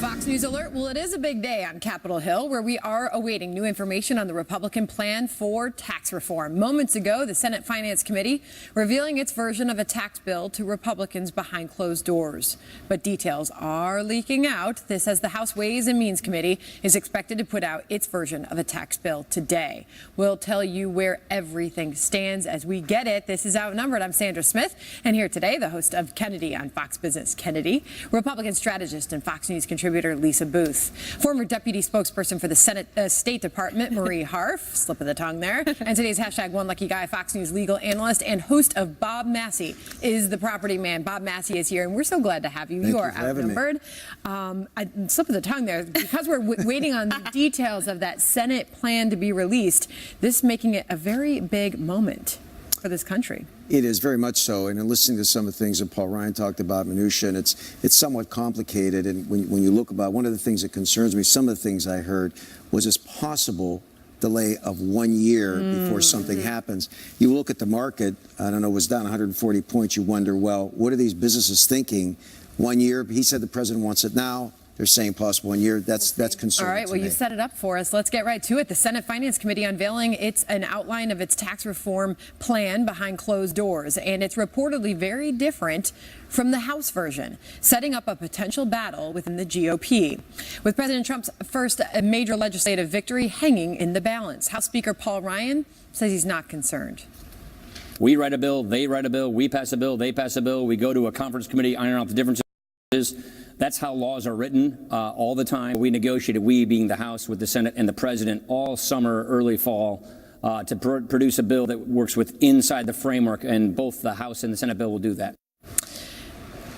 Fox News alert. Well, it is a big day on Capitol Hill, where we are awaiting new information on the Republican plan for tax reform. Moments ago, the Senate Finance Committee revealing its version of a tax bill to Republicans behind closed doors. But details are leaking out. This as the House Ways and Means Committee is expected to put out its version of a tax bill today. We'll tell you where everything stands as we get it. This is Outnumbered. I'm Sandra Smith, and here today, the host of Kennedy on Fox Business Kennedy, Republican strategist and Fox News contributor Lisa Booth, former deputy spokesperson for the Senate State Department Marie Harf, slip of the tongue there, and today's hashtag One Lucky Guy, Fox News legal analyst and host of Bob Massey is the property man. Bob Massey is here, and we're so glad to have you. Thank you are outnumbered. Slip of the tongue there, because we're waiting on the details of that Senate plan to be released. This making it a very big moment for this country. It is very much so, and in listening to some of the things that Paul Ryan talked about, minutia, and it's somewhat complicated. And when you look about one of the things that concerns me, some of the things I heard was this possible delay of 1 year before something happens. You look at the market, I don't know, it was down 140 points. You wonder, well, what are these businesses thinking? 1 year, he said the president wants it now. They're saying possible 1 year. That's concerning. All right, well, you set it up for us. Let's get right to it. The Senate Finance Committee unveiling an outline of its tax reform plan behind closed doors, and it's reportedly very different from the House version, setting up a potential battle within the GOP, with President Trump's first major legislative victory hanging in the balance. House Speaker Paul Ryan says he's not concerned. We write a bill, they write a bill, we pass a bill, they pass a bill, we go to a conference committee, iron out the differences. That's how laws are written all the time. We negotiated, we being the House, with the Senate and the President all summer, early fall, to produce a bill that works inside the framework, and both the House and the Senate bill will do that.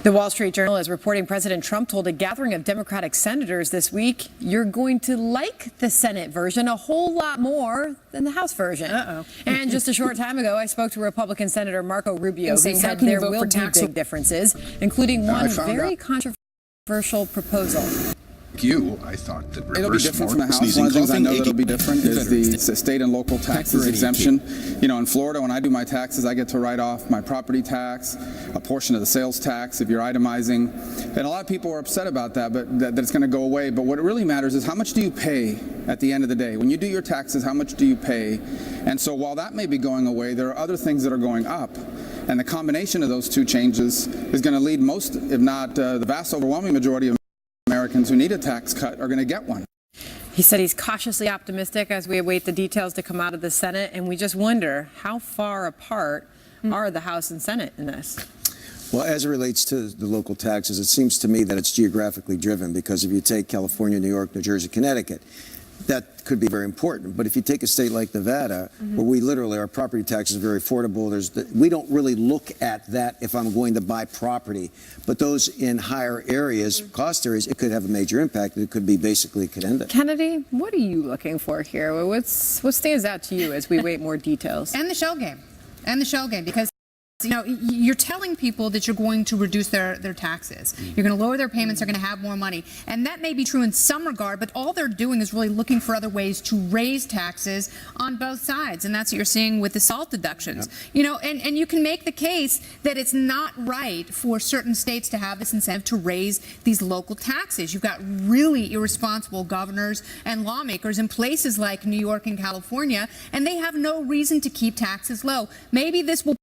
The Wall Street Journal is reporting President Trump told a gathering of Democratic senators this week, you're going to like the Senate version a whole lot more than the House version. And just a short time ago, I spoke to Republican Senator Marco Rubio, who said there will be big differences, including one very controversial proposal. I thought that it'll be different from the House. One of the things I know that'll be different is the state and local taxes exemption. You know, in Florida, when I do my taxes, I get to write off my property tax, a portion of the sales tax if you're itemizing. And a lot of people are upset about that, but that it's going to go away. But what it really matters is how much do you pay at the end of the day? When you do your taxes, how much do you pay? And so while that may be going away, there are other things that are going up. And the combination of those two changes is going to lead most, if not the vast overwhelming majority of Americans who need a tax cut are going to get one. He said he's cautiously optimistic as we await the details to come out of the Senate, and we just wonder how far apart are the House and Senate in this? Well, as it relates to the local taxes, it seems to me that it's geographically driven, because if you take California, New York, New Jersey, Connecticut, that could be very important. But if you take a state like Nevada, where we literally, our property tax is very affordable, we don't really look at that if I'm going to buy property. But those in higher areas, cost areas, it could have a major impact. It could be basically could end it. Kennedy, what are you looking for here? What stands out to you as we wait more details? And the shell game. Because you know, you're telling people that you're going to reduce their taxes. You're going to lower their payments. They're going to have more money. And that may be true in some regard, but all they're doing is really looking for other ways to raise taxes on both sides. And that's what you're seeing with the SALT deductions. You know, and you can make the case that it's not right for certain states to have this incentive to raise these local taxes. You've got really irresponsible governors and lawmakers in places like New York and California, and they have no reason to keep taxes low. Maybe this will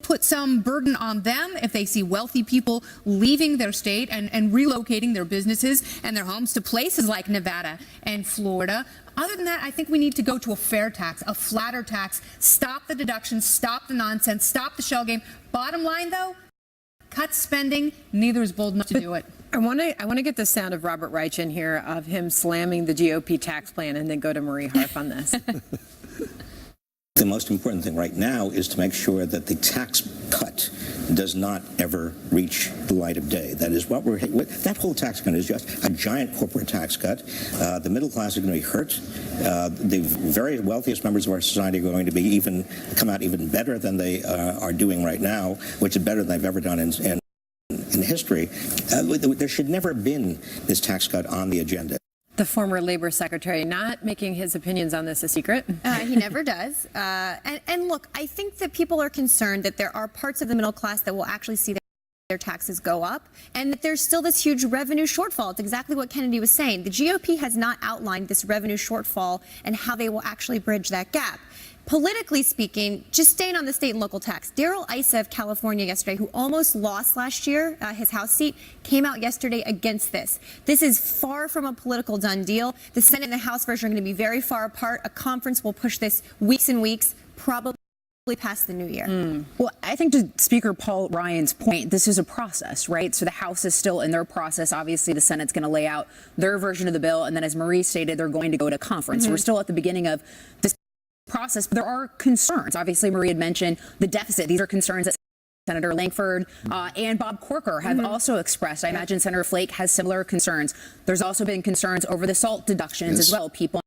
put some burden on them if they see wealthy people leaving their state and relocating their businesses and their homes to places like Nevada and Florida. Other than that, I think we need to go to a fair tax, a flatter tax, stop the deductions, stop the nonsense, stop the shell game. Bottom line, though, cut spending. Neither is bold enough to do it. I want to get the sound of Robert Reich in here, of him slamming the GOP tax plan, and then go to Marie Harf on this. The most important thing right now is to make sure that the tax cut does not ever reach the light of day. That is what that whole tax cut is just a giant corporate tax cut. The middle class is going to be hurt. The very wealthiest members of our society are going to come out even better than they are doing right now, which is better than they've ever done in history. There should never have been this tax cut on the agenda. The former labor secretary not making his opinions on this a secret. He never does. And look, I think that people are concerned that there are parts of the middle class that will actually see their taxes go up, and that there's still this huge revenue shortfall. It's exactly what Kennedy was saying. The GOP has not outlined this revenue shortfall and how they will actually bridge that gap. Politically speaking, just staying on the state and local tax, Darrell Issa of California yesterday, who almost lost last year his House seat, came out yesterday against this. This is far from a political done deal. The Senate and the House version are going to be very far apart. A conference will push this weeks and weeks, probably past the new year. Well, I think to Speaker Paul Ryan's point, this is a process, right? So the House is still in their process. Obviously, the Senate's going to lay out their version of the bill. And then, as Marie stated, they're going to go to conference. So we're still at the beginning of this process. But there are concerns. Obviously, Marie had mentioned the deficit. These are concerns that Senator Langford and Bob Corker have also expressed. I imagine Senator Flake has similar concerns. There's also been concerns over the SALT deductions as well. People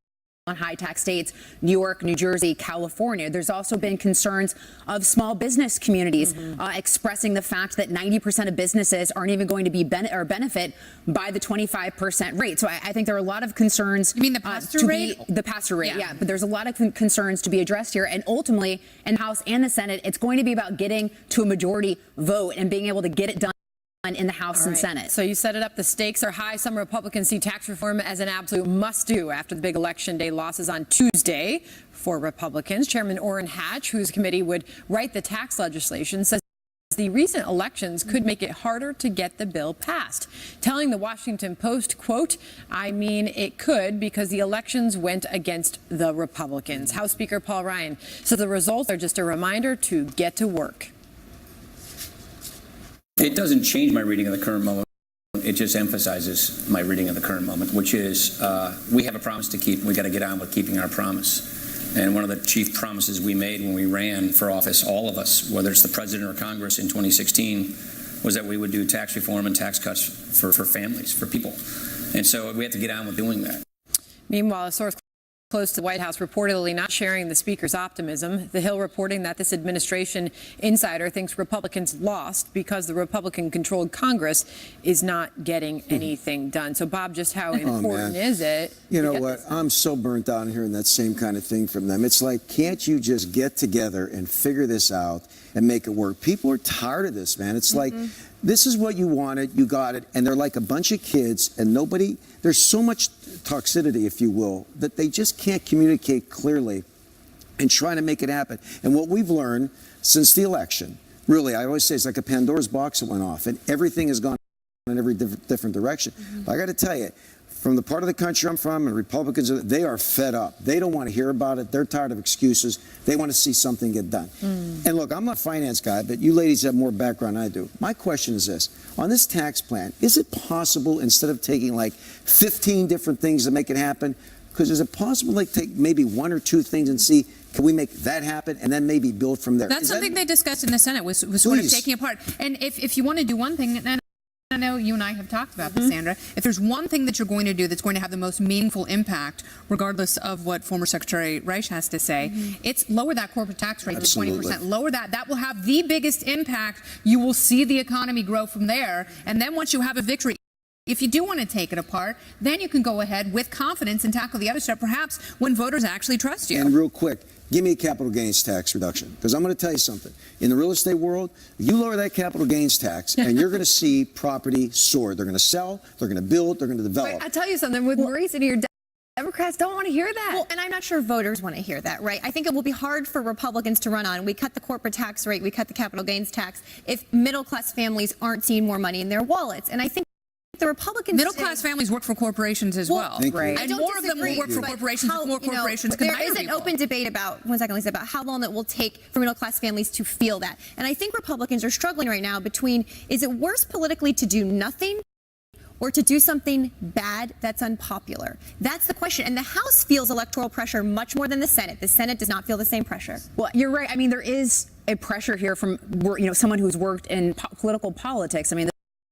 on high tax states, New York, New Jersey, California. There's also been concerns of small business communities expressing the fact that 90% of businesses aren't even going to be benefit by the 25% rate. So I think there are a lot of concerns. You mean the pass-through rate? The pass-through rate, yeah. But there's a lot of concerns to be addressed here. And ultimately, in the House and the Senate, it's going to be about getting to a majority vote and being able to get it done in the House and Senate. So you set it up. The stakes are high. Some Republicans see tax reform as an absolute must-do after the big election day losses on Tuesday for Republicans. Chairman Orrin Hatch, whose committee would write the tax legislation, says the recent elections could make it harder to get the bill passed, telling the Washington Post, quote, "I mean, it could because the elections went against the Republicans." House Speaker Paul Ryan said the results are just a reminder to get to work. It doesn't change my reading of the current moment. It just emphasizes my reading of the current moment, which is we have a promise to keep. We got to get on with keeping our promise. And one of the chief promises we made when we ran for office, all of us, whether it's the president or Congress in 2016, was that we would do tax reform and tax cuts for families, for people. And so we have to get on with doing that. Meanwhile, a source close to the White House reportedly not sharing the speaker's optimism. The Hill reporting that this administration insider thinks Republicans lost because the Republican-controlled Congress is not getting anything done. So, Bob, just how important is it? You know what? I'm so burnt out hearing that same kind of thing from them. It's like, can't you just get together and figure this out and make it work? People are tired of this, man. It's like, this is what you wanted, you got it, and they're like a bunch of kids, and there's so much toxicity, if you will, that they just can't communicate clearly and trying to make it happen. And what we've learned since the election, really, I always say it's like a Pandora's box that went off, and everything has gone in every different direction. But I got to tell you, from the part of the country I'm from, and Republicans, they are fed up. They don't want to hear about it. They're tired of excuses. They want to see something get done. And look, I'm not a finance guy, but you ladies have more background than I do. My question is this. On this tax plan, is it possible, instead of taking like 15 different things to make it happen, because is it possible to take maybe one or two things and see, can we make that happen, and then maybe build from there? That's something they discussed in the Senate, was sort of taking apart. And if you want to do one thing, and I know you and I have talked about this, Sandra. If there's one thing that you're going to do that's going to have the most meaningful impact, regardless of what former Secretary Reich has to say, it's lower that corporate tax rate to 20%. Lower that. That will have the biggest impact. You will see the economy grow from there. And then once you have a victory, if you do want to take it apart, then you can go ahead with confidence and tackle the other stuff, perhaps when voters actually trust you. And real quick, give me a capital gains tax reduction, because I'm going to tell you something. In the real estate world, you lower that capital gains tax, and you're going to see property soar. They're going to sell, they're going to build, they're going to develop. Wait, I tell you something, with Marie sitting here, Democrats don't want to hear that. Well, and I'm not sure voters want to hear that, right? I think it will be hard for Republicans to run on. We cut the corporate tax rate, we cut the capital gains tax, if middle-class families aren't seeing more money in their wallets. And I think the Republicans middle-class families work for corporations as well, right? And more of them will work for corporations. More corporations can hire people. There is an open debate about Lisa, about how long it will take for middle-class families to feel that. And I think Republicans are struggling right now between, is it worse politically to do nothing or to do something bad that's unpopular? That's the question. And the House feels electoral pressure much more than the Senate. The Senate does not feel the same pressure. Well, you're right. I mean, there is a pressure here from someone who's worked in political politics. I mean,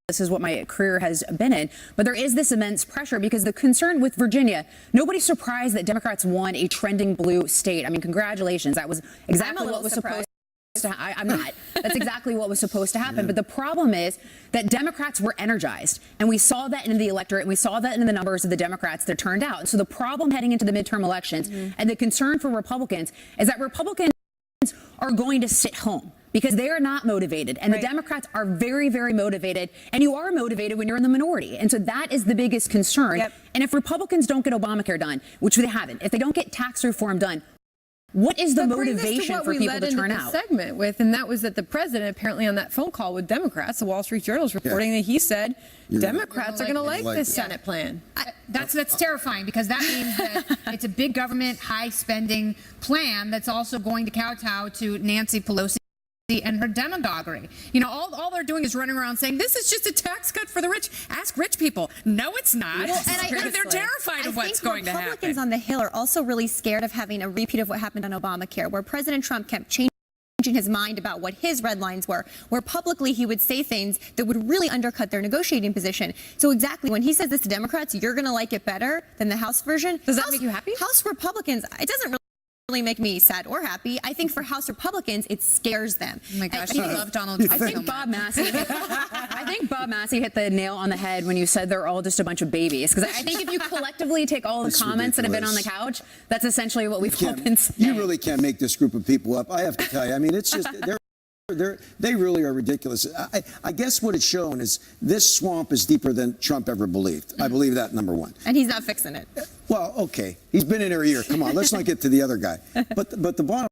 this is what my career has been in. But there is this immense pressure because the concern with Virginia, nobody's surprised that Democrats won a trending blue state. I mean, congratulations. That was exactly what was supposed to happen. I'm not. That's exactly what was supposed to happen. But the problem is that Democrats were energized. And we saw that in the electorate. And we saw that in the numbers of the Democrats that turned out. And so the problem heading into the midterm elections and the concern for Republicans is that Republicans are going to sit home. because they are not motivated. And the Democrats are very, very motivated. And you are motivated when you're in the minority. And so that is the biggest concern. And if Republicans don't get Obamacare done, which they haven't, if they don't get tax reform done, what is the motivation for people to turn out? Segment with, and that was that the president apparently on that phone call with Democrats, the Wall Street Journal is reporting that he said Democrats are going to like this Senate plan. That's terrifying, because that means that it's a big government, high spending plan that's also going to kowtow to Nancy Pelosi and her demagoguery. You know, all they're doing is running around saying, this is just a tax cut for the rich. Ask rich people. No, it's not. Well, and they're terrified of what's going to happen. Republicans on the Hill are also really scared of having a repeat of what happened on Obamacare, where President Trump kept changing his mind about what his red lines were, where publicly he would say things that would really undercut their negotiating position. So exactly, when he says this to Democrats, you're going to like it better than the House version. Does that make you happy? House Republicans, it doesn't really make me sad or happy. I think for House Republicans, it scares them. Oh my gosh, I love Donald Trump. I think Bob Massey hit the nail on the head when you said they're all just a bunch of babies. Because I think if you collectively take all the comments that have been on the couch, that's essentially what we've all been saying. You really can't make this group of people up. I have to tell you. I mean, it's just they really are ridiculous. I guess what it's shown is this swamp is deeper than Trump ever believed. I believe that, number one. And he's not fixing it. Well, okay. He's been in there a year. Come on, let's not get to the other guy. But the bottom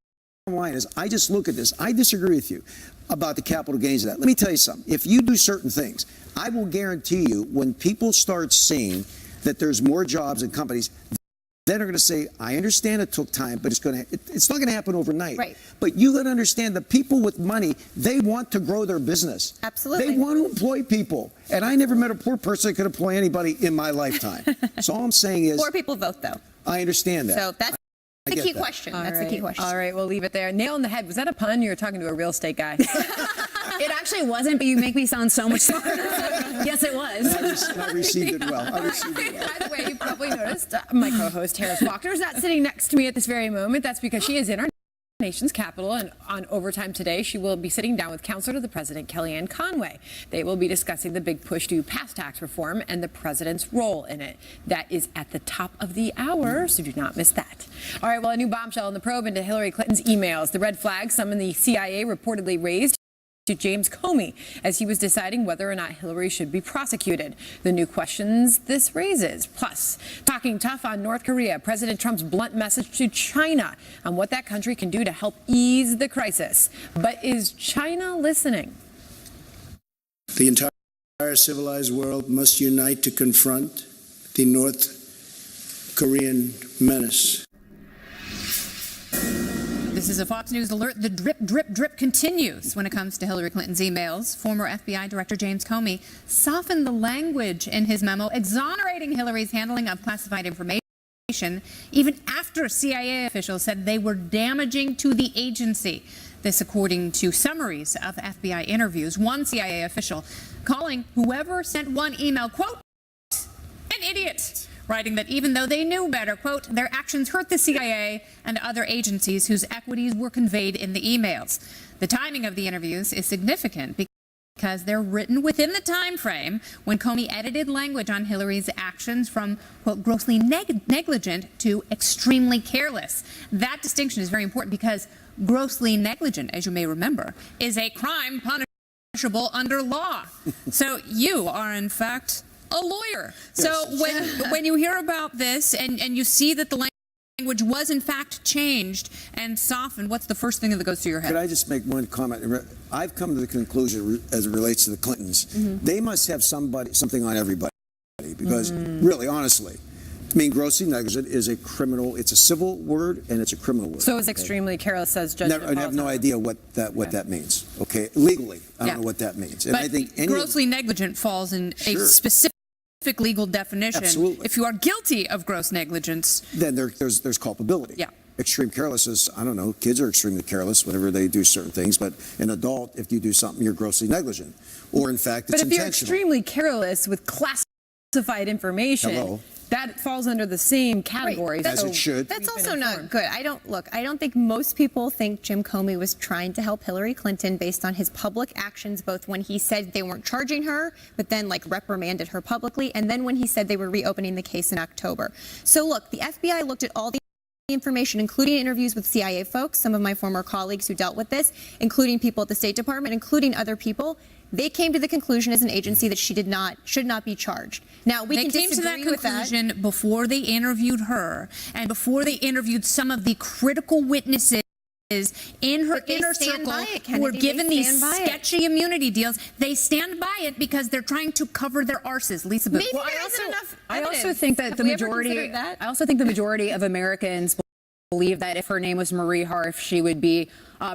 line is, I just look at this. I disagree with you about the capital gains of that. Let me tell you something. If you do certain things, I will guarantee you when people start seeing that there's more jobs in companies, then they're going to say, I understand it took time, but it's not going to happen overnight. Right. But you got to understand the people with money, they want to grow their business. Absolutely. They want to employ people. And I never met a poor person that could employ anybody in my lifetime. So all I'm saying is... Poor people vote, though. I understand that. So that's the key question. That's the key question. All right, we'll leave it there. Nail on the head. Was that a pun? You were talking to a real estate guy. It actually wasn't, but you make me sound so much smarter. Yes, it was. I received it well. By the way, you probably noticed my co-host Harris Faulkner is not sitting next to me at this very moment. That's because she is in our nation's capital, and on Overtime today, she will be sitting down with Counselor to the President Kellyanne Conway. They will be discussing the big push to pass tax reform and the president's role in it. That is at the top of the hour, so do not miss that. All right, well, a new bombshell in the probe into Hillary Clinton's emails. The red flag some in the CIA reportedly raised to James Comey as he was deciding whether or not Hillary should be prosecuted. The new questions this raises. Plus, talking tough on North Korea, President Trump's blunt message to China on what that country can do to help ease the crisis. But is China listening? The entire civilized world must unite to confront the North Korean menace. This is a Fox News alert. The drip, drip, drip continues when it comes to Hillary Clinton's emails. Former FBI Director James Comey softened the language in his memo, exonerating Hillary's handling of classified information, even after CIA officials said they were damaging to the agency. This according to summaries of FBI interviews. One CIA official calling whoever sent one email, quote, an idiot, writing that even though they knew better, quote, their actions hurt the CIA and other agencies whose equities were conveyed in the emails. The timing of the interviews is significant because they're written within the time frame when Comey edited language on Hillary's actions from, quote, grossly negligent to extremely careless. That distinction is very important because grossly negligent, as you may remember, is a crime punishable under law. So you are, in fact, a lawyer. So when you hear about this and you see that the language was in fact changed and softened, what's the first thing that goes through your head? Could I just make one comment? I've come to the conclusion as it relates to the Clintons, they must have something on everybody because really, honestly, I mean, grossly negligent is a criminal. It's a civil word and it's a criminal word. So is extremely careless, says Judge. I have no idea what that means. Okay, legally, I don't know what that means. And but I think grossly negligent falls in a specific legal definition. Absolutely. If you are guilty of gross negligence, then there's culpability. Yeah. Extreme careless is, I don't know, kids are extremely careless whenever they do certain things, but an adult, if you do something, you're grossly negligent. Or in fact, it's intentional. But if you're extremely careless with classified information, that falls under the same category. Right. As it should. That's also not good. I don't think most people think Jim Comey was trying to help Hillary Clinton based on his public actions, both when he said they weren't charging her, but then reprimanded her publicly, and then when he said they were reopening the case in October. So look, the FBI looked at all the information, including interviews with CIA folks, some of my former colleagues who dealt with this, including people at the State Department, including other people, they came to the conclusion as an agency that she should not be charged. Now, we can disagree with that. They came to that conclusion before they interviewed her and before they interviewed some of the critical witnesses in her inner circle who were given these sketchy immunity deals. They stand by it because they're trying to cover their arses. Lisa Booth. Maybe there isn't enough I evidence. also think that Have the we ever majority. considered that? I also think the majority of Americans believe that if her name was Marie Harf, she would be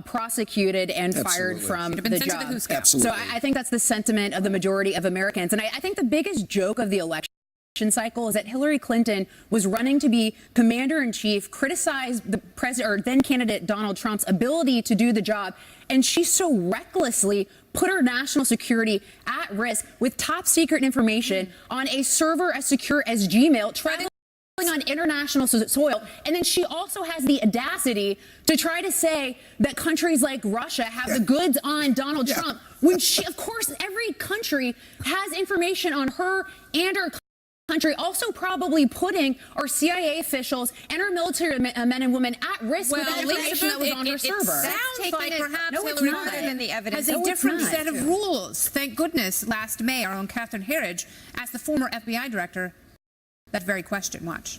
prosecuted and fired from the job. Absolutely. So I think that's the sentiment of the majority of Americans. And I think the biggest joke of the election cycle is that Hillary Clinton was running to be commander-in-chief, criticized the president or then candidate Donald Trump's ability to do the job, and she so recklessly put her national security at risk with top secret information on a server as secure as Gmail, traveling on international soil. And then she also has the audacity to try to say that countries like Russia have the goods on Donald Trump, when she, of course, every country has information on her and her country, also probably putting our CIA officials and our military men and women at risk with that information that was on her server. It sounds like perhaps Hillary Clinton than the evidence. has a different set of rules. Thank goodness last May, our own Catherine Herridge asked the former FBI director that very question. Watch.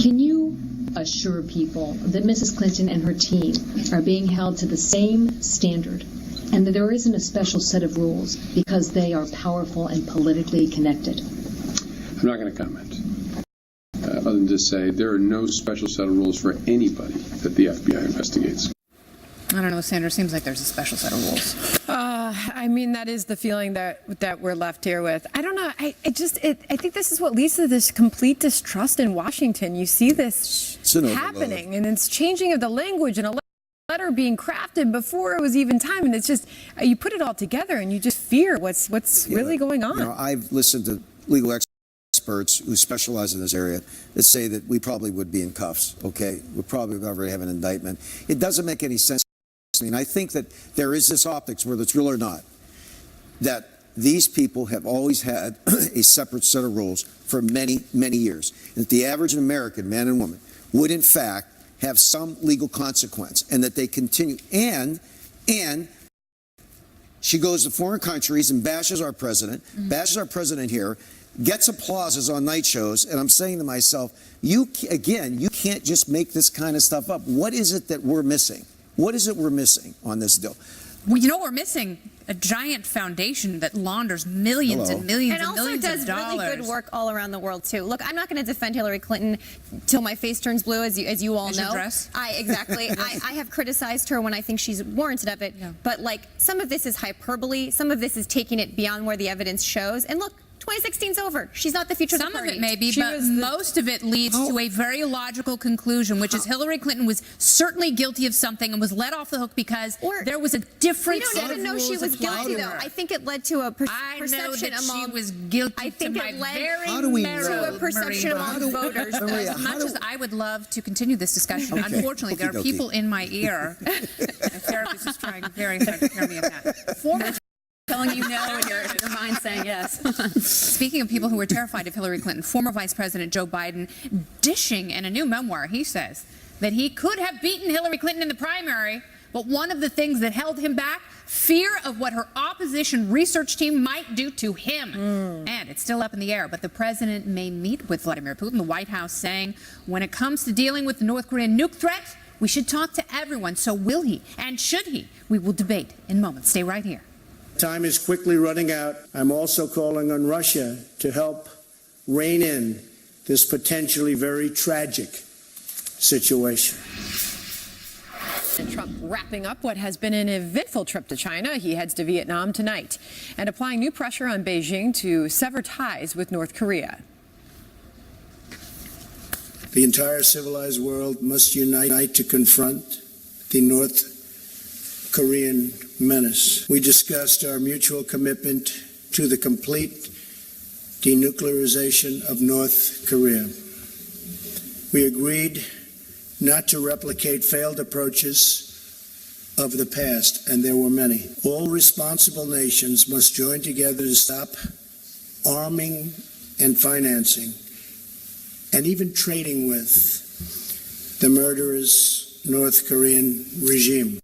Can you assure people that Mrs. Clinton and her team are being held to the same standard and that there isn't a special set of rules because they are powerful and politically connected? I'm not going to comment, other than just say there are no special set of rules for anybody that the FBI investigates. I don't know, Sandra. Seems like there's a special set of rules. I mean, that is the feeling that we're left here with. I don't know. I think this is what leads to this complete distrust in Washington. You see this happening, and it's changing of the language and a letter being crafted before it was even time. And it's just, you put it all together and you just fear what's really going on. You know, I've listened to legal experts who specialize in this area that say that we probably would be in cuffs, okay? We probably would already have an indictment. It doesn't make any sense. I mean, I think that there is this optics, whether it's real or not, that these people have always had a separate set of rules for many, many years. And that the average American man and woman would, in fact, have some legal consequence, and that they continue. And she goes to foreign countries and bashes our president, here, gets applauses on night shows, and I'm saying to myself, you can't just make this kind of stuff up. What is it that we're missing? What is it we're missing on this deal? Well, you know, we're missing a giant foundation that launders millions and millions and millions of dollars. And also does really good work all around the world, too. Look, I'm not going to defend Hillary Clinton till my face turns blue, as you all know. Your dress? Exactly. I have criticized her when I think she's warranted of it. Yeah. But, like, some of this is hyperbole. Some of this is taking it beyond where the evidence shows. And look, 2016's over. She's not the future of the party. Some of it may be, but most of it leads to a very logical conclusion, which is Hillary Clinton was certainly guilty of something and was let off the hook because there was a different set of rules. We don't even know she was guilty, though. I think it led to a perception among. She was guilty. I think it led to a perception among voters. As much as I would love to contincontinue this discussion, unfortunately, there are people in my ear. My therapist is trying very hard to hear me at that. Former telling you no and your mind saying yes. Speaking of people who were terrified of Hillary Clinton, former Vice President Joe Biden dishing in a new memoir, he says that he could have beaten Hillary Clinton in the primary, but one of the things that held him back, fear of what her opposition research team might do to him. And it's still up in the air, but the president may meet with Vladimir Putin, the White House saying when it comes to dealing with the North Korean nuke threat, we should talk to everyone. So will he and should he? We will debate in moments. Stay right here. Time is quickly running out. I'm also calling on Russia to help rein in this potentially very tragic situation. And Trump wrapping up what has been an eventful trip to China. He heads to Vietnam tonight and applying new pressure on Beijing to sever ties with North Korea. The entire civilized world must unite to confront the North Korean menace. We discussed our mutual commitment to the complete denuclearization of North Korea. We agreed not to replicate failed approaches of the past, and there were many. All responsible nations must join together to stop arming and financing and even trading with the murderous North Korean regime.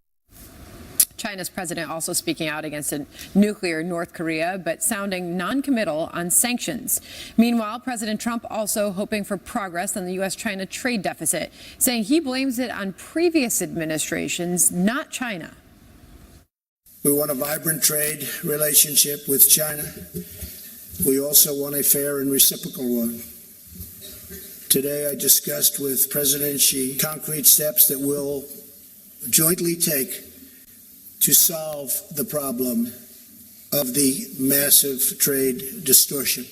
China's president also speaking out against a nuclear North Korea, but sounding non-committal on sanctions. Meanwhile, President Trump also hoping for progress on the U.S.-China trade deficit, saying he blames it on previous administrations, not China. We want a vibrant trade relationship with China. We also want a fair and reciprocal one. Today, I discussed with President Xi concrete steps that we'll jointly take to solve the problem of the massive trade distortion.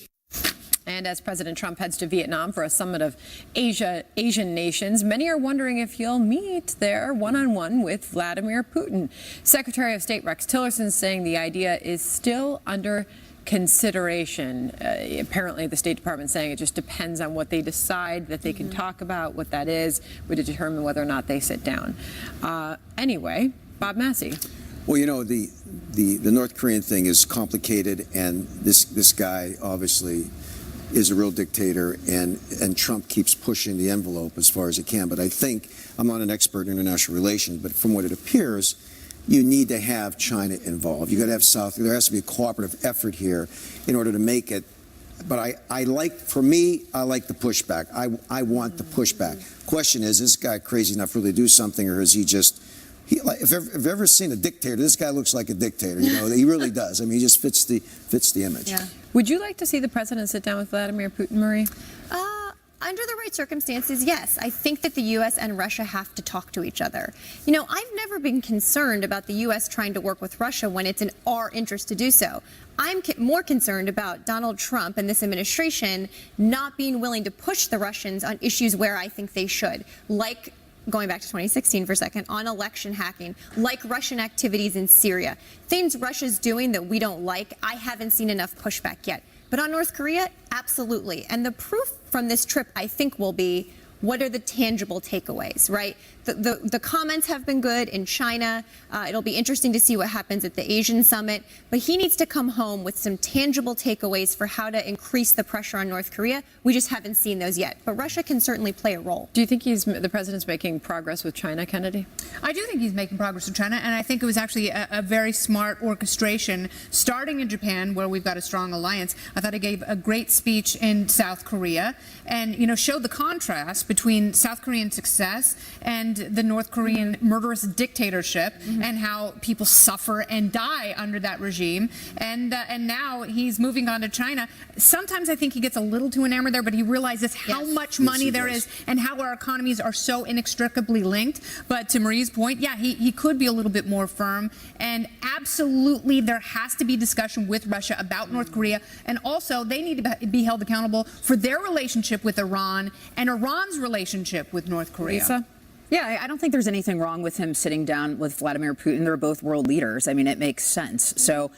And as President Trump heads to Vietnam for a summit of Asian nations, many are wondering if he'll meet there one-on-one with Vladimir Putin. Secretary of State Rex Tillerson saying the idea is still under consideration. Apparently, the State Department saying it just depends on what they decide that they can talk about, what that is, would determine whether or not they sit down. Anyway, Bob Massey. Well, you know, the North Korean thing is complicated, and this guy obviously is a real dictator, and Trump keeps pushing the envelope as far as he can. But I think, I'm not an expert in international relations, but from what it appears, you need to have China involved. You got to have there has to be a cooperative effort here in order to make it. But I like the pushback. I want the pushback. Question is this guy crazy enough to really do something, or is he just? If you've ever seen a dictator, this guy looks like a dictator. You know, he really does. I mean, he just fits the image. Yeah. Would you like to see the president sit down with Vladimir Putin, Marie? Under the right circumstances, yes. I think that the U.S. and Russia have to talk to each other. You know, I've never been concerned about the U.S. trying to work with Russia when it's in our interest to do so. I'm more concerned about Donald Trump and this administration not being willing to push the Russians on issues where I think they should, like going back to 2016 for a second, on election hacking, like Russian activities in Syria. Things Russia's doing that we don't like, I haven't seen enough pushback yet. But on North Korea, absolutely. And the proof from this trip, I think, will be what are the tangible takeaways, right? The comments have been good in China. It'll be interesting to see what happens at the Asian summit. But he needs to come home with some tangible takeaways for how to increase the pressure on North Korea. We just haven't seen those yet. But Russia can certainly play a role. Do you think the president's making progress with China, Kennedy? I do think he's making progress with China, and I think it was actually a very smart orchestration, starting in Japan, where we've got a strong alliance. I thought he gave a great speech in South Korea and, you know, showed the contrast between South Korean success and the North Korean murderous dictatorship, and how people suffer and die under that regime. And now he's moving on to China. Sometimes I think he gets a little too enamored there, but he realizes how much money there is and how our economies are so inextricably linked. But to Marie's point, yeah, he could be a little bit more firm. And absolutely, there has to be discussion with Russia about North Korea. And also, they need to be held accountable for their relationship with Iran and Iran's relationship with North Korea. Lisa? Yeah, I don't think there's anything wrong with him sitting down with Vladimir Putin. They're both world leaders. I mean, it makes sense. So,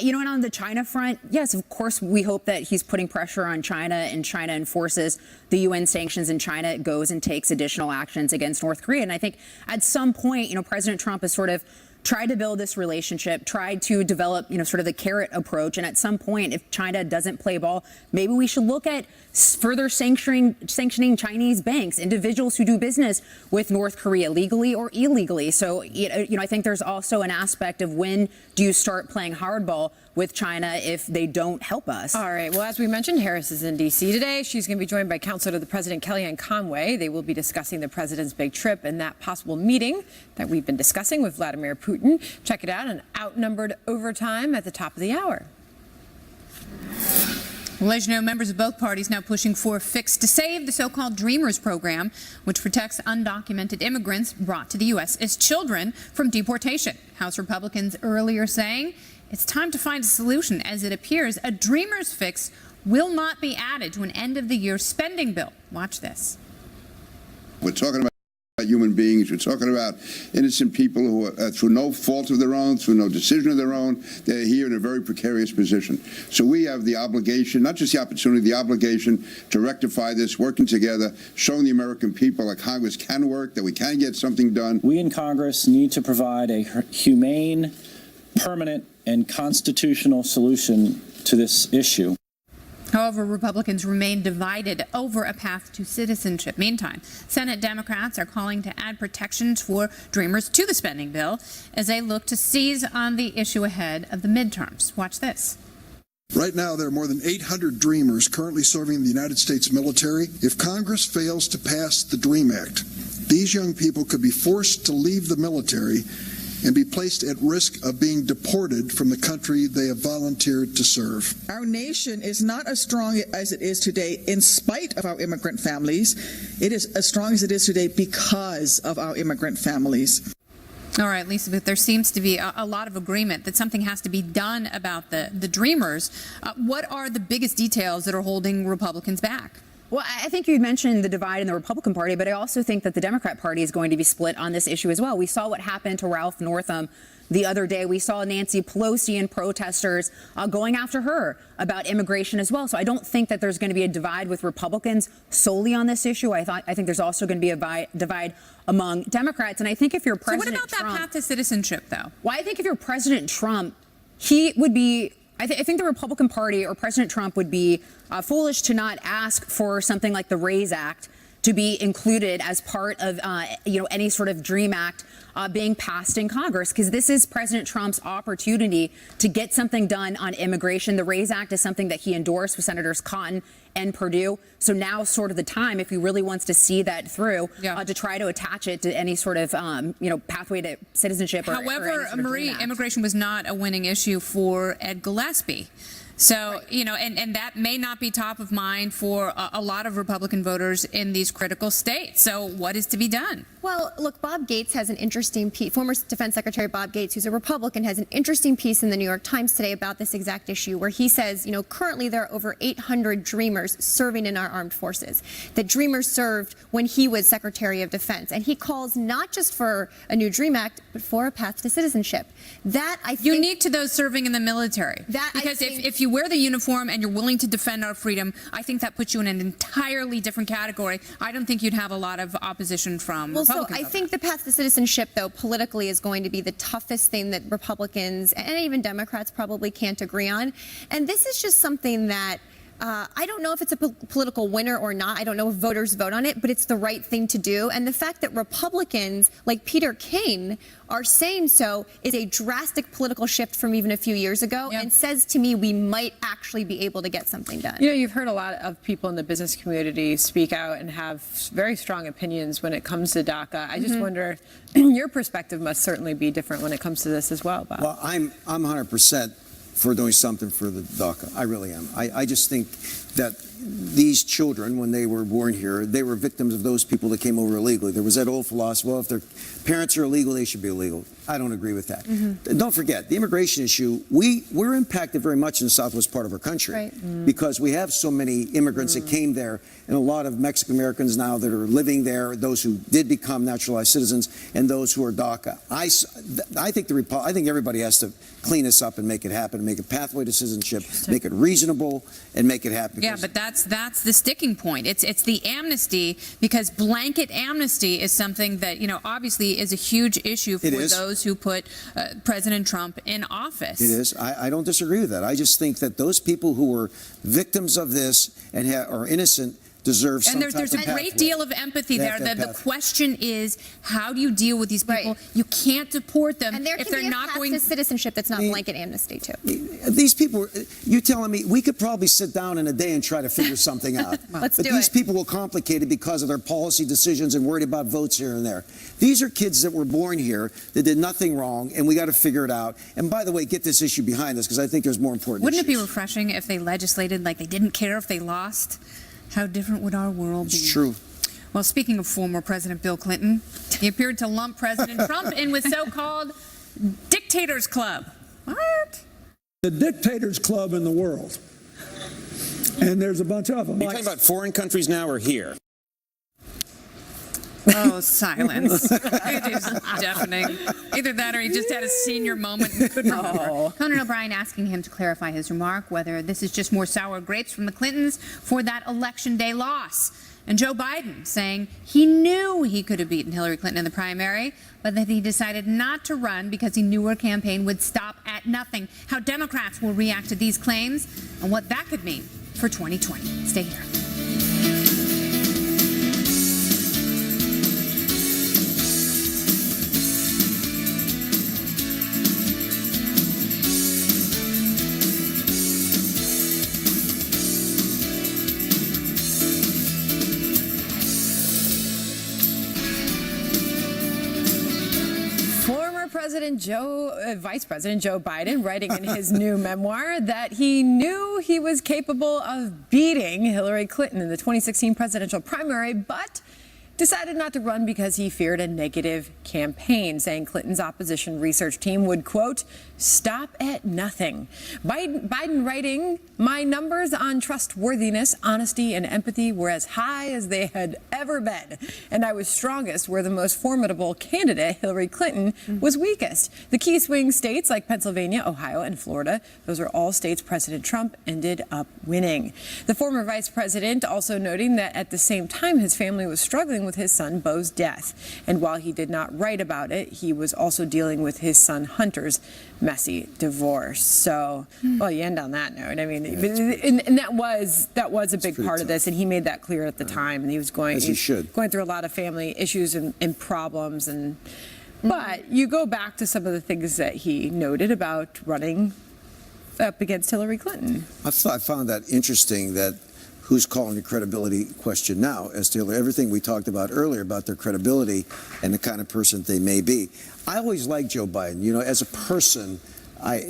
you know, and on the China front, yes, of course, we hope that he's putting pressure on China and China enforces the UN sanctions and China goes and takes additional actions against North Korea. And I think at some point, you know, President Trump has sort of tried to build this relationship, tried to develop, you know, sort of the carrot approach. And at some point, if China doesn't play ball, maybe we should look at further sanctioning Chinese banks, individuals who do business with North Korea legally or illegally. So, you know, I think there's also an aspect of when do you start playing hardball with China if they don't help us. All right. Well, as we mentioned, Harris is in D.C. today. She's going to be joined by Counselor to the President Kellyanne Conway. They will be discussing the president's big trip and that possible meeting that we've been discussing with Vladimir Putin. Check it out on Outnumbered Overtime at the top of the hour. Well, as you know, members of both parties now pushing for a fix to save the so-called Dreamers program, which protects undocumented immigrants brought to the U.S. as children from deportation. House Republicans earlier saying it's time to find a solution, as it appears a Dreamers fix will not be added to an end-of-the-year spending bill. Watch this. We're talking about human beings. We're talking about innocent people who are, through no fault of their own, through no decision of their own, they're here in a very precarious position. So we have the obligation, not just the opportunity, the obligation to rectify this, working together, showing the American people that Congress can work, that we can get something done. We in Congress need to provide a humane, permanent, and constitutional solution to this issue. However, Republicans remain divided over a path to citizenship. Meantime, Senate Democrats are calling to add protections for Dreamers to the spending bill as they look to seize on the issue ahead of the midterms. Watch this. Right now, there are more than 800 Dreamers currently serving in the United States military. If Congress fails to pass the DREAM Act, these young people could be forced to leave the military and be placed at risk of being deported from the country they have volunteered to serve. Our nation is not as strong as it is today in spite of our immigrant families. It is as strong as it is today because of our immigrant families. All right, Lisa, but there seems to be a lot of agreement that something has to be done about the Dreamers. What are the biggest details that are holding Republicans back? Well, I think you mentioned the divide in the Republican Party, but I also think that the Democrat Party is going to be split on this issue as well. We saw what happened to Ralph Northam the other day. We saw Nancy Pelosi and protesters going after her about immigration as well. So I don't think that there's going to be a divide with Republicans solely on this issue. I think there's also going to be a divide among Democrats. And I think if you're President Trump... So what about that path to citizenship, though? Well, I think if you're President Trump, he would be... I think the Republican Party or President Trump would be foolish to not ask for something like the RAISE Act to be included as part of any sort of DREAM Act being passed in Congress, because this is President Trump's opportunity to get something done on immigration. The RAISE Act is something that he endorsed with Senators Cotton and Perdue. So now sort of the time, if he really wants to see that through, to try to attach it to any sort of pathway to citizenship. However, Marie, immigration was not a winning issue for Ed Gillespie. So, and that may not be top of mind for a lot of Republican voters in these critical states. So what is to be done? Well, look, Bob Gates has an interesting piece. Former Defense Secretary Bob Gates, who's a Republican, has an interesting piece in the New York Times today about this exact issue, where he says, currently there are over 800 Dreamers serving in our armed forces. The Dreamers served when he was Secretary of Defense. And he calls not just for a new DREAM Act, but for a path to citizenship. That, I think... Unique to those serving in the military. Because if you wear the uniform and you're willing to defend our freedom, I think that puts you in an entirely different category. I don't think you'd have a lot of opposition from Republicans. So I think the path to citizenship, though, politically is going to be the toughest thing that Republicans and even Democrats probably can't agree on. And this is just something that I don't know if it's a political winner or not. I don't know if voters vote on it, but it's the right thing to do. And the fact that Republicans like Peter King are saying so is a drastic political shift from even a few years ago, and says to me we might actually be able to get something done. You've heard a lot of people in the business community speak out and have very strong opinions when it comes to DACA. I just wonder, your perspective must certainly be different when it comes to this as well, Bob. Well, I'm 100% for doing something for the DACA. I really am. I just think that these children, when they were born here, they were victims of those people that came over illegally. There was that old philosophy, well, if their parents are illegal, they should be illegal. I don't agree with that. Don't forget, the immigration issue, we're impacted very much in the southwest part of our country because we have so many immigrants that came there, and a lot of Mexican Americans now that are living there, those who did become naturalized citizens, and those who are DACA. I think everybody has to clean this up and make it happen, make a pathway to citizenship, make it reasonable, and make it happen. Yeah, but that's the sticking point. It's the amnesty, because blanket amnesty is something that obviously is a huge issue for those who put President Trump in office. It is. I don't disagree with that. I just think that those people who were victims of this and are innocent deserve some type of there's a great deal of empathy there. The question is, how do you deal with these people? You can't deport them if they're not going to citizenship. That's not blanket amnesty too. These people, you telling me we could probably sit down in a day and try to figure something out. But these people will complicate it because of their policy decisions and worried about votes here and there. These are kids that were born here that did nothing wrong, and we got to figure it out. And by the way, get this issue behind us, because I think there's more important Wouldn't it be refreshing if they legislated like they didn't care if they lost? How different would our world be? It's true. Well, speaking of former President Bill Clinton, he appeared to lump President Trump in with so-called Dictators Club. What? The Dictators Club in the world. And there's a bunch of them. Are you talking about foreign countries now or here? Oh, silence. It is deafening. Either that or he just had a senior moment and couldn't remember. Conan O'Brien asking him to clarify his remark, whether this is just more sour grapes from the Clintons for that election day loss. And Joe Biden saying he knew he could have beaten Hillary Clinton in the primary, but that he decided not to run because he knew her campaign would stop at nothing. How Democrats will react to these claims and what that could mean for 2020. Stay here. Vice President Joe Biden, writing in his new memoir that he knew he was capable of beating Hillary Clinton in the 2016 presidential primary, but decided not to run because he feared a negative campaign, saying Clinton's opposition research team would, quote, stop at nothing. Biden writing, my numbers on trustworthiness, honesty, and empathy were as high as they had ever been, and I was strongest where the most formidable candidate, Hillary Clinton, was weakest. The key swing states like Pennsylvania, Ohio, and Florida, those are all states President Trump ended up winning. The former vice president also noting that at the same time his family was struggling with his son Beau's death, and while he did not write about it, he was also dealing with his son Hunter's messy divorce. So, well, you end on that note. I mean, and that was a big part of this, and he made that clear at the time. And he was going through a lot of family issues and problems. And but you go back to some of the things that he noted about running up against Hillary Clinton. I found that interesting, that who's calling the credibility question now as to everything we talked about earlier about their credibility and the kind of person they may be. I always liked Joe Biden, you know, as a person,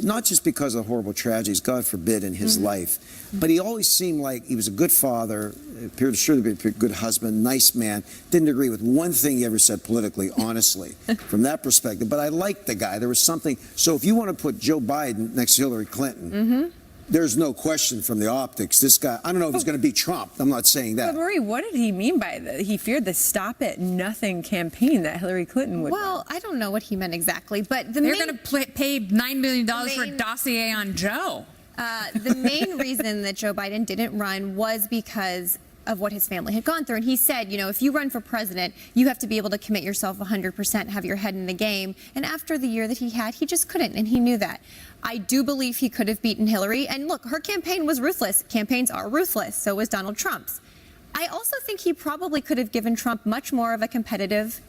not just because of the horrible tragedies, God forbid, in his life, but he always seemed like he was a good father, appeared to be a good husband, nice man. Didn't agree with one thing he ever said politically, honestly, from that perspective. But I liked the guy. There was something. So if you want to put Joe Biden next to Hillary Clinton, there's no question from the optics. This guy, I don't know if he's going to beat Trump. I'm not saying that. But Marie, what did he mean by that? He feared the stop at nothing campaign that Hillary Clinton would. Well, I don't know what he meant exactly, but they're going to pay $9 million for a dossier on Joe. The main reason that Joe Biden didn't run was because of what his family had gone through. And he said, you know, if you run for president, you have to be able to commit yourself 100%, have your head in the game. And after the year that he had, he just couldn't, and he knew that. I do believe he could have beaten Hillary. And look, her campaign was ruthless. Campaigns are ruthless. So was Donald Trump's. I also think he probably could have given Trump much more of a competitive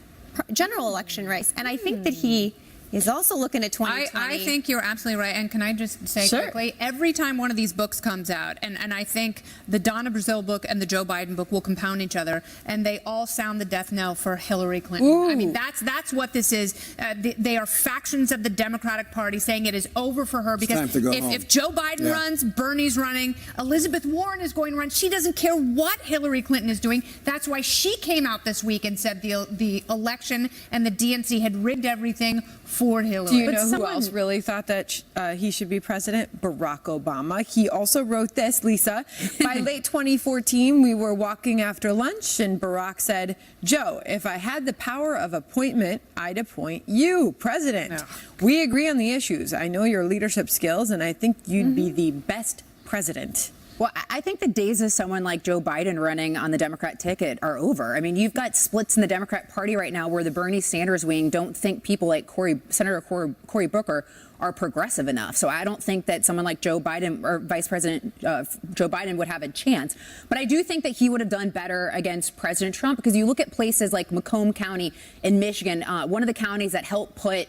general election race. And I think that he is also looking at 2020. I think you're absolutely right. And can I just say quickly, every time one of these books comes out, and I think the Donna Brazile book and the Joe Biden book will compound each other, and they all sound the death knell for Hillary Clinton. I mean, that's what this is. They are factions of the Democratic Party saying it is over for her, because if Joe Biden runs, Bernie's running, Elizabeth Warren is going to run. She doesn't care what Hillary Clinton is doing. That's why she came out this week and said the election and the DNC had rigged everything for Hillary. Do you know who else really thought that he should be president? Barack Obama. He also wrote this, Lisa. By late 2014, we were walking after lunch, and Barack said, Joe, if I had the power of appointment, I'd appoint you president. We agree on the issues. I know your leadership skills, and I think you'd be the best president. Well, I think the days of someone like Joe Biden running on the Democrat ticket are over. I mean, you've got splits in the Democrat Party right now where the Bernie Sanders wing don't think people like Senator Cory Booker are progressive enough. So I don't think that someone like Joe Biden or Vice President Joe Biden would have a chance. But I do think that he would have done better against President Trump, because you look at places like Macomb County in Michigan, one of the counties that helped put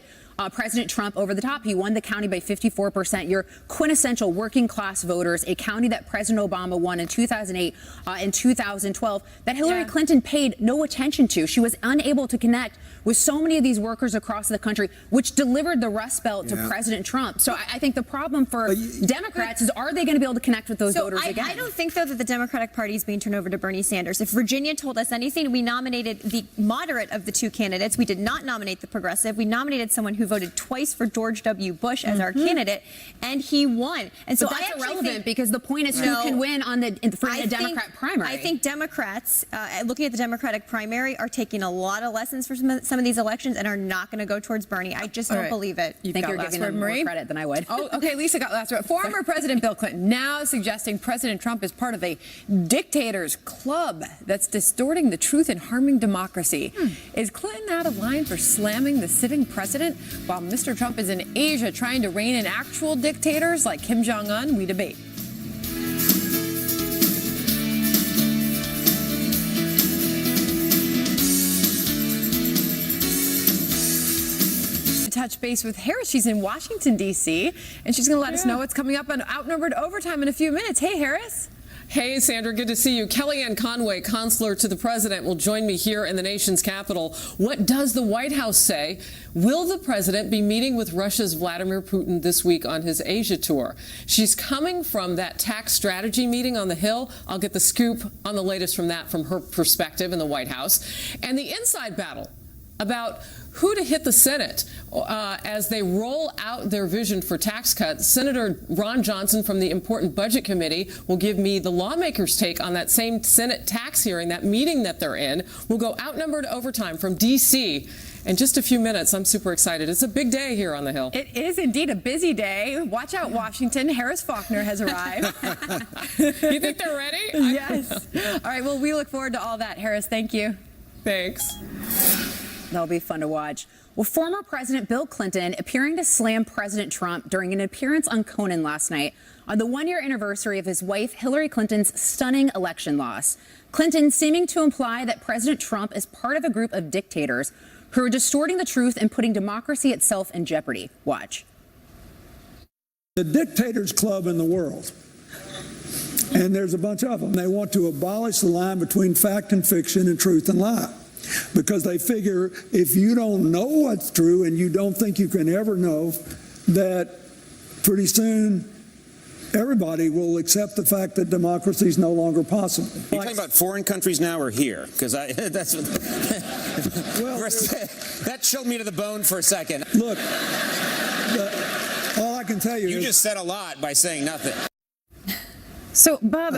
President Trump over the top. He won the county by 54%. Your quintessential working class voters, a county that President Obama won in 2008 and 2012, that Hillary Clinton paid no attention to. She was unable to connect with so many of these workers across the country, which delivered the Rust Belt to President Trump. So I think the problem for Democrats is, are they going to be able to connect with those voters again? I don't think, though, that the Democratic Party is being turned over to Bernie Sanders. If Virginia told us anything, we nominated the moderate of the two candidates. We did not nominate the progressive. We nominated someone who voted twice for George W. Bush as our candidate, and he won. And so that's irrelevant, because the point is who can win on the Democrat primary. I think Democrats, looking at the Democratic primary, are taking a lot of lessons for some of these elections and are not going to go towards Bernie. I just don't believe it. You think you're giving them more credit than I would. Oh, okay, Lisa got last word. Former President Bill Clinton now suggesting President Trump is part of a dictator's club that's distorting the truth and harming democracy. Is Clinton out of line for slamming the sitting president while Mr. Trump is in Asia trying to rein in actual dictators like Kim Jong-un? We debate. touch base with Harris. She's in Washington, D.C., and she's going to let us know what's coming up on Outnumbered Overtime in a few minutes. Hey, Harris. Hey, Sandra, good to see you. Kellyanne Conway, consular to the president, will join me here in the nation's capital. What does the White House say? Will the president be meeting with Russia's Vladimir Putin this week on his Asia tour? She's coming from that tax strategy meeting on the Hill. I'll get the scoop on the latest from that from her perspective in the White House. And the inside battle about who to hit the Senate as they roll out their vision for tax cuts. Senator Ron Johnson from the Important Budget Committee will give me the lawmakers' take on that same Senate tax hearing, that meeting that they're in. We'll go Outnumbered Overtime from D.C. in just a few minutes. I'm super excited. It's a big day here on the Hill. It is indeed a busy day. Watch out, Washington. Harris Faulkner has arrived. You think they're ready? Yes. All right, well, we look forward to all that. Harris, thank you. Thanks. That'll be fun to watch. Well, former President Bill Clinton appearing to slam President Trump during an appearance on Conan last night on the one-year anniversary of his wife Hillary Clinton's stunning election loss. Clinton seeming to imply that President Trump is part of a group of dictators who are distorting the truth and putting democracy itself in jeopardy. Watch. The dictators club in the world, and there's a bunch of them. They want to abolish the line between fact and fiction and truth and lie, because they figure if you don't know what's true and you don't think you can ever know, that pretty soon everybody will accept the fact that democracy is no longer possible. Are you talking about foreign countries now or here? Because that's well, that chilled me to the bone for a second. Look, all I can tell you You is, just said a lot by saying nothing. So, Bob,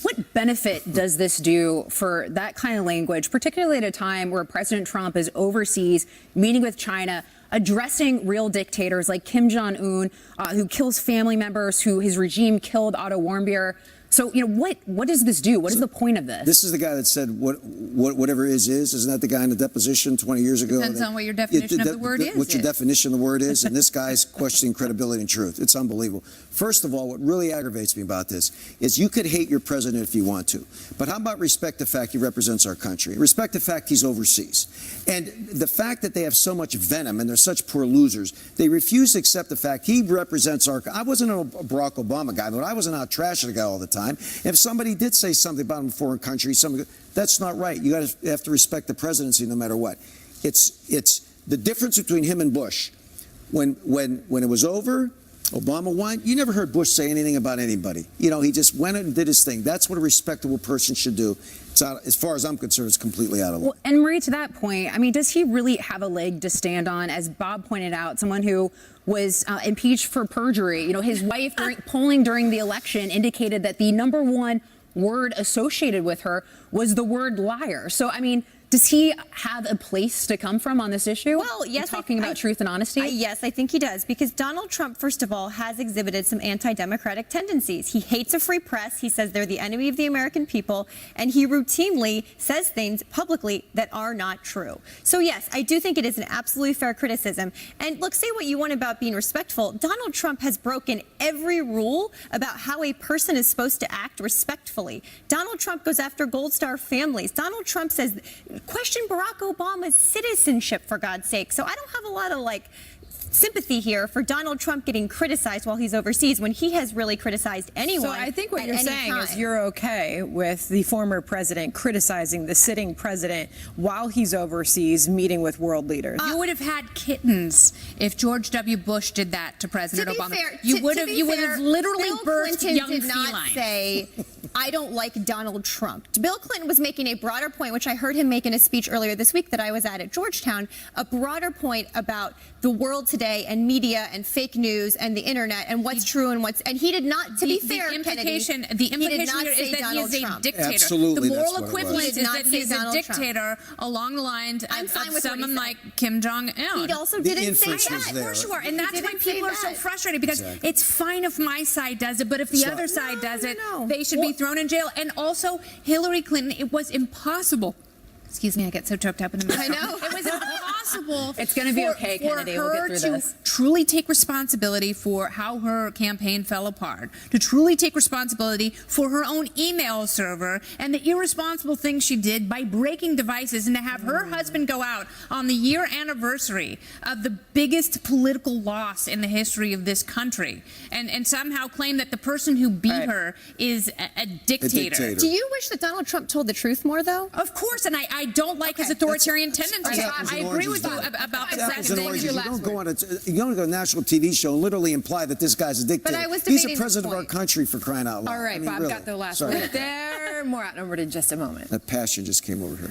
what benefit does this do for that kind of language, particularly at a time where President Trump is overseas, meeting with China, addressing real dictators like Kim Jong-un, who kills family members, who his regime killed Otto Warmbier? So, what does this do? What is the point of this? This is the guy that said whatever is. Isn't that the guy in the deposition 20 years ago? Depends on what your definition of the word is. What your definition of the word is, and this guy's questioning credibility and truth. It's unbelievable. First of all, what really aggravates me about this is you could hate your president if you want to, but how about respect the fact he represents our country? Respect the fact he's overseas. And the fact that they have so much venom and they're such poor losers, they refuse to accept the fact he represents our country. I wasn't a Barack Obama guy, but I wasn't out trashing the guy all the time. If somebody did say something about him in a foreign country, that's not right. You have to respect the presidency no matter what. It's the difference between him and Bush. When it was over, Obama won. You never heard Bush say anything about anybody. He just went and did his thing. That's what a respectable person should do. It's out, as far as I'm concerned, it's completely out of line. Well, and Marie, to that point, does he really have a leg to stand on? As Bob pointed out, someone who was impeached for perjury. His wife, polling during the election, indicated that the number one word associated with her was the word liar. So, does he have a place to come from on this issue? Well, yes. Talking about truth and honesty? Yes, I think he does. Because Donald Trump, first of all, has exhibited some anti-democratic tendencies. He hates a free press. He says they're the enemy of the American people. And he routinely says things publicly that are not true. So, yes, I do think it is an absolutely fair criticism. And look, say what you want about being respectful. Donald Trump has broken every rule about how a person is supposed to act respectfully. Donald Trump goes after Gold Star families. Donald Trump says, question Barack Obama's citizenship, for God's sake. So I don't have a lot of sympathy here for Donald Trump getting criticized while he's overseas when he has really criticized anyone. So I think what you're saying is you're okay with the former president criticizing the sitting president while he's overseas meeting with world leaders. You would have had kittens if George W. Bush did that to President Obama. You would have literally birthed young Bill Clinton did not felines. say, I don't like Donald Trump. Bill Clinton was making a broader point, which I heard him make in a speech earlier this week that I was at Georgetown, a broader point about the world today and media and fake news and the internet and what's true and what's, and he did not, to be fair, the implication Kennedy, here is that Donald he is a Trump. dictator. Absolutely, the moral that's what it was. equivalent is that He did he's not a say Donald dictator along the lines of someone like Kim Jong-un. He also didn't say inference was that. there. For sure, and that's why people are so frustrated, because Exactly. it's fine if my side does it, but if the other side does it, they should be thrown in jail. And also, Hillary Clinton, it was impossible. Excuse me, I get so choked up in the middle. I know. It was impossible impossible. It's going to be okay, Kennedy. We'll get through this. Truly take responsibility for how her campaign fell apart, to truly take responsibility for her own email server and the irresponsible things she did by breaking devices, and to have her husband go out on the year anniversary of the biggest political loss in the history of this country and somehow claim that the person who beat her is a dictator. Do you wish that Donald Trump told the truth more, though? Of course, and I don't like his authoritarian tendencies. I agree with you about the second thing. You don't go on a national TV show and literally imply that this guy's a dictator. But I was He's debating the president the of our country, for crying out loud. All right, I mean, Bob really. got the last Sorry. word there. More Outnumbered in just a moment. That passion just came over here.